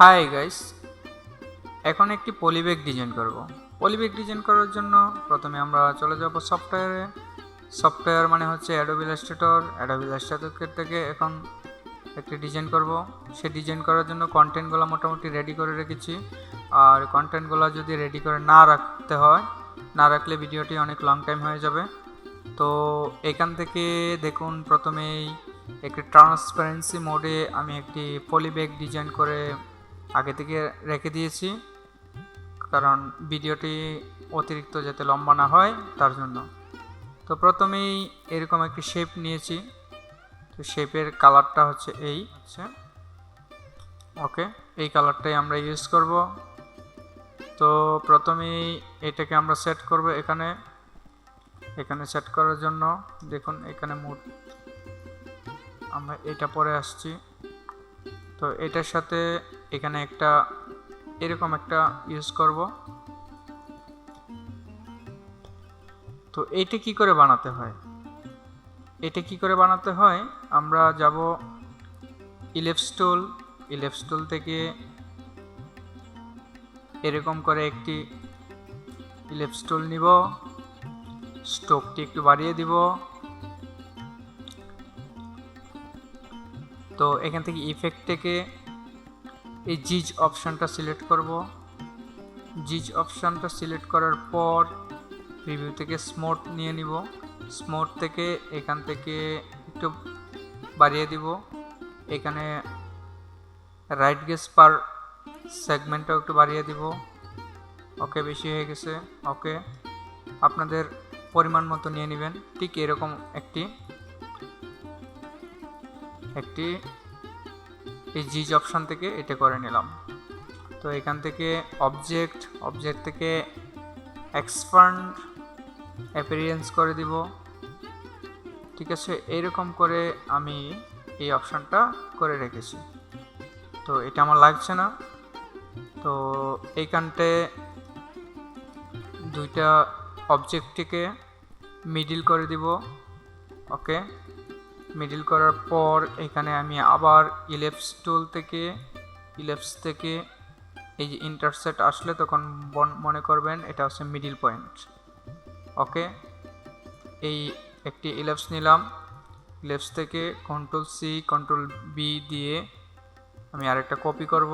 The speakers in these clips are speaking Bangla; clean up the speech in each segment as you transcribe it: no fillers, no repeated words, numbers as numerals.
হাই গাইস, এখন একটি পলিব্যাগ ডিজাইন করব। পলিব্যাগ ডিজাইন করার জন্য প্রথমে আমরা চলে যাব সফটওয়্যারে। সফটওয়্যার মানে হচ্ছে অ্যাডোবি ইলাস্ট্রেটর। অ্যাডোবি ইলাস্ট্রেটর থেকে এখন একটি ডিজাইন করব। সেই ডিজাইন করার জন্য কন্টেন্টগুলো মোটামুটি রেডি করে রেখেছি। আর কন্টেন্টগুলো যদি রেডি করে না রাখতে হয়, না রাখলে ভিডিওটি অনেক লং টাইম হয়ে যাবে। তো এখান থেকে দেখুন, প্রথমেই একটি ট্রান্সপারেন্সি মোডে আমি একটি পলিব্যাগ ডিজাইন করে আগে থেকে রেখে দিয়েছি, কারণ ভিডিওটি অতিরিক্ত যাতে লম্বা না হয় তার জন্য। তো প্রথমেই এরকম একটি শেপ নিয়েছি। তো শেপের কালারটা হচ্ছে এই ওকে, এই কালারটাই আমরা ইউজ করব। তো প্রথমেই এটাকে আমরা সেট করব। এখানে সেট করার জন্য দেখুন, এখানে মুড আমরা এটা পরে আসছি। তো এটার সাথে এখানে একটা এরকম একটা ইউজ করব। তো এটা কি করে বানাতে হয়, আমরা যাব ইলিপস টুল থেকে এরকম করে একটি ইলিপস টুল নিব, স্ট্রোকটি একটু বাড়িয়ে দিব। তো এখান থেকে ইফেক্ট থেকে এই জিজ অপশানটা সিলেক্ট করব। জিজ অপশানটা সিলেক্ট করার পর প্রিভিউ থেকে স্মুথ নিয়ে নিব। স্মুথ থেকে এখান থেকে একটু বাড়িয়ে দিব। এখানে রাইট গেজ পার সেগমেন্টটাও একটু বাড়িয়ে দিব। ওকে, বেশি হয়ে গেছে। ওকে, আপনাদের পরিমাণ মতো নিয়ে নেবেন। ঠিক এরকম একটি এই জিজ অপশান থেকে এটা করে নিলাম। তো এখান থেকে অবজেক্ট থেকে এক্সপান্ড অ্যাপিয়ারেন্স করে দিব। ঠিক আছে, এরকম করে আমি এই অপশানটা করে রেখেছি। তো এটা আমার লাগছে না। তো এইখানটায় দুইটা অবজেক্টটিকে মিডিল করে দিব। ওকে, মিডিল করার পর এখানে আমি আবার ইলিপস থেকে এই যে ইন্টারসেক্ট আসলে তখন মনে করবেন এটা হচ্ছে মিডিল পয়েন্ট। ওকে, এই একটি ইলিপস নিলাম। ইলিপস থেকে Ctrl+C Ctrl+V দিয়ে আমি আরেকটা কপি করব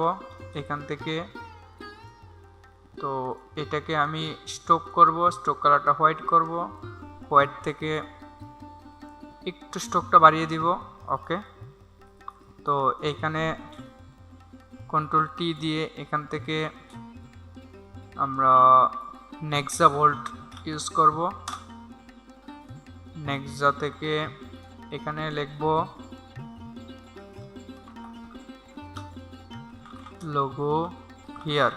এখান থেকে। তো এটাকে আমি স্ট্রোক করব, স্ট্রোক কালারটা হোয়াইট করব। হোয়াইট থেকে একটু স্ট্রোকটা বাড়িয়ে দিব। ওকে, তো এইখানে Ctrl+T দিয়ে এখান থেকে আমরা নেক্সা বোল্ট ইউজ করব। নেক্সা থেকে এখানে লিখব লোগো হিয়ার।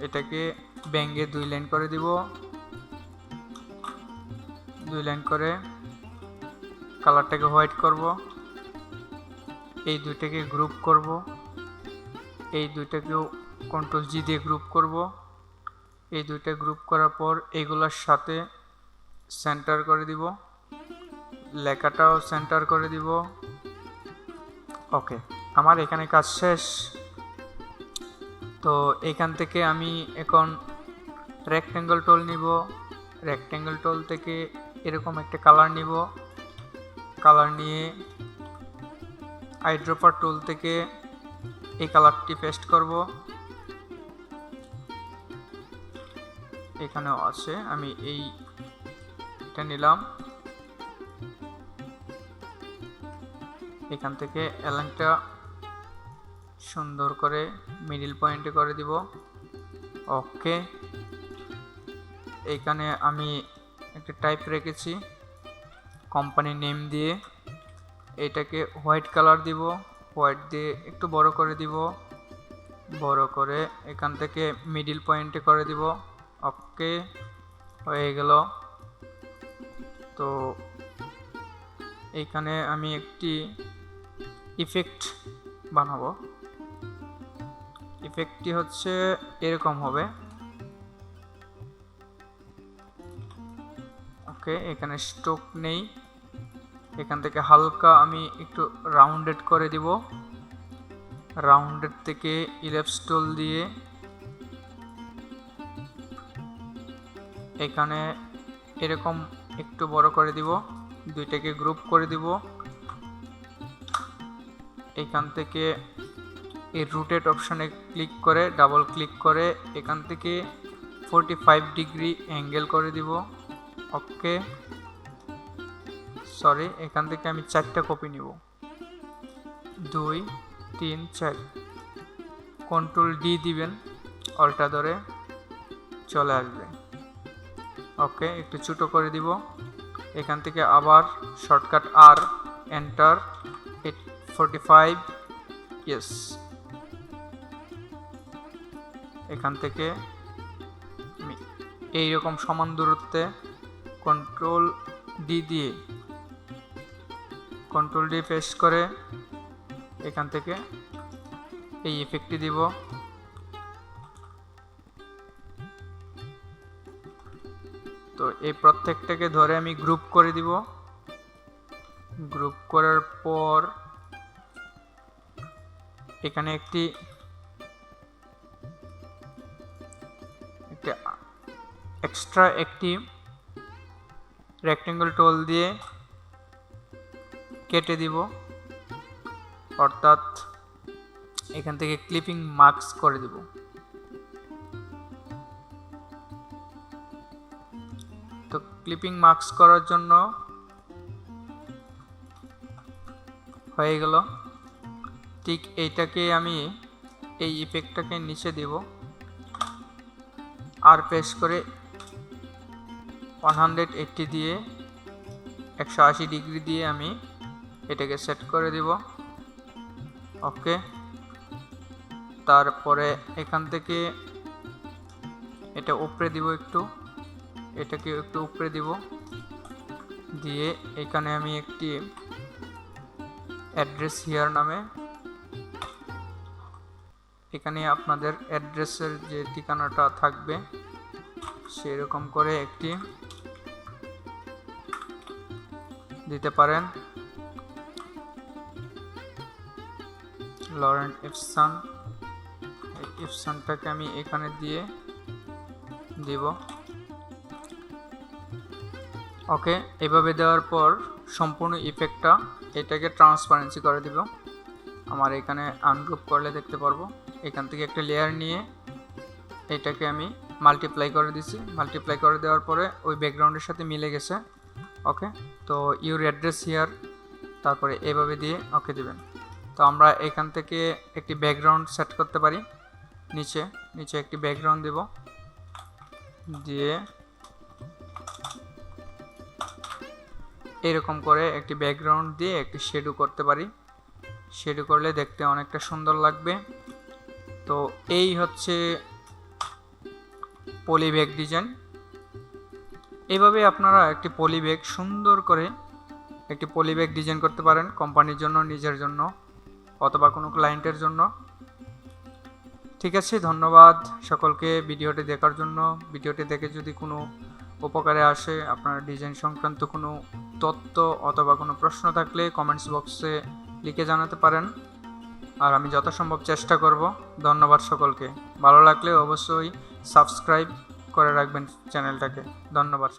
এটাকে ব্যাঙ্গে 2 লাইন করে দিব। 2 লাইন করে কালারটাকে হোয়াইট করব। এই দুইটাকে গ্রুপ করব। এই দুইটাকেও Ctrl+G দিয়ে গ্রুপ করব। এই দুইটা গ্রুপ করার পর এগুলোর সাথে সেন্টার করে দিব, লেখাটাও সেন্টার করে দিব। ওকে, আমার এখানে কাজ শেষ। তো এখান থেকে আমি এখন রেক্ট্যাঙ্গল টুল নিব। রেক্ট্যাঙ্গল টুল থেকে এরকম একটা কালার নিব। কালার নিয়ে আইড্রপার টুল থেকে এই কালারটি পেস্ট করব। এখানেও আছে, আমি এইটা নিলাম। এখান থেকে অ্যালাইনটা সুন্দর করে মিডল পয়েন্টে করে দিব। ওকে, এইখানে আমি একটা টাইপ রেখেছি কোম্পানি নেম দিয়ে। এটাকে হোয়াইট কালার দিব। হোয়াইট দিয়ে একটু বড় করে দিব। বড় করে এখান থেকে মিডল পয়েন্টে করে দিব। ওকে, হয়ে গেল। তো এইখানে আমি একটি ইফেক্ট বানাবো। ইফেক্টটি হচ্ছে এরকম হবে। ওকে, এখানে স্ট্রোক নেই। এখান থেকে হালকা আমি একটু রাউন্ডেড করে দিব। রাউন্ডের থেকে ইলিপস টুল দিয়ে এখানে এরকম একটু বড় করে দিব, দুইটাকে গ্রুপ করে দিব। এখান থেকে এই রোটেট অপশনে ক্লিক করে ডাবল ক্লিক করে এখান থেকে 45 ডিগ্রি অ্যাঙ্গেল করে দিব। ওকে, সরি, এখান থেকে আমি 4টা কপি নিব, 2 3 4। কন্ট্রোল ডি দিবেন, অল্টা ধরে চলে আসবে। ওকে, একটু ছোট করে দিব। এখান থেকে আবার শর্টকাট আর, এন্টার, 45, ইয়েস। এখান থেকে এইরকম সমান দূরত্বে কন্ট্রোল ডি দিয়ে কন্ট্রোল ডি প্রেস করে এখান থেকে এই ইফেক্টটি দিব। তো এই প্রত্যেকটাকে ধরে আমি গ্রুপ করে দিব। গ্রুপ করার পর এখানে একটি এক্সট্রা একটি রেক্টেঙ্গল টুল দিয়ে কেটে দিব, অর্থাৎ এখান থেকে ক্লিপিং মার্কস করে দিব। তো ক্লিপিং মার্কস করার জন্য হয়ে গেল। ঠিক এইটাকে আমি এই ইফেক্টটাকে নিচে দিব, আর প্রেস করে 180 দিয়ে 180 ডিগ্রি দিয়ে আমি এটাকে সেট করে দিব। ওকে, তারপরে এখান থেকে এটা উপরে দিব, এটাকে একটু উপরে দিব, দিয়ে এখানে আমি একটি অ্যাড্রেস হিয়ার নামে, এখানে আপনাদের অ্যাড্রেসের যে ঠিকানাটা থাকবে সেরকম করে একটি দিতে পারেন। লরেন্ট ইফসান, ইফসানটাকে আমি এখানে দিয়ে দিব। ওকে, এভাবে দেওয়ার পর সম্পূর্ণ ইফেক্টটা এটাকে ট্রান্সপারেন্সি করে দিব। আমার এখানে আনগ্রুপ করলে দেখতে পারবো। এখান থেকে একটা লেয়ার নিয়ে এটাকে আমি মাল্টিপ্লাই করে দিছি। মাল্টিপ্লাই করে দেওয়ার পরে ওই ব্যাকগ্রাউন্ডের সাথে মিলে গেছে। ওকে, তো ইউর অ্যাড্রেস হিয়ার, তারপরে এভাবে দিয়ে ওকে দিবেন। তো আমরা এখান থেকে একটি ব্যাকগ্রাউন্ড সেট করতে পারি। নিচে একটি ব্যাকগ্রাউন্ড দেব, দিয়ে এরকম করে একটি ব্যাকগ্রাউন্ড দিয়ে একটি শেডো করতে পারি। শেডো করলে দেখতে অনেকটা সুন্দর লাগবে। তো এই হচ্ছে পলিব্যাগ ডিজাইন। এইভাবে আপনারা একটি পলিব্যাগ সুন্দর করে একটি পলিব্যাগ ডিজাইন করতে পারেন, কোম্পানির জন্য, নিজের জন্য, অথবা কোনো ক্লায়েন্টের জন্য। ঠিক আছে, ধন্যবাদ সকলকে ভিডিওটি দেখার জন্য। ভিডিওটি দেখে যদি কোনো উপকারে আসে, আপনার ডিজাইন সংক্রান্ত কোনো তথ্য অথবা কোনো প্রশ্ন থাকলে কমেন্টস বক্সে লিখে জানাতে পারেন, আর আমি যথাসম্ভব চেষ্টা করব। ধন্যবাদ সকলকে। ভালো লাগলে অবশ্যই সাবস্ক্রাইব করে রাখবেন চ্যানেলটাকে। ধন্যবাদ।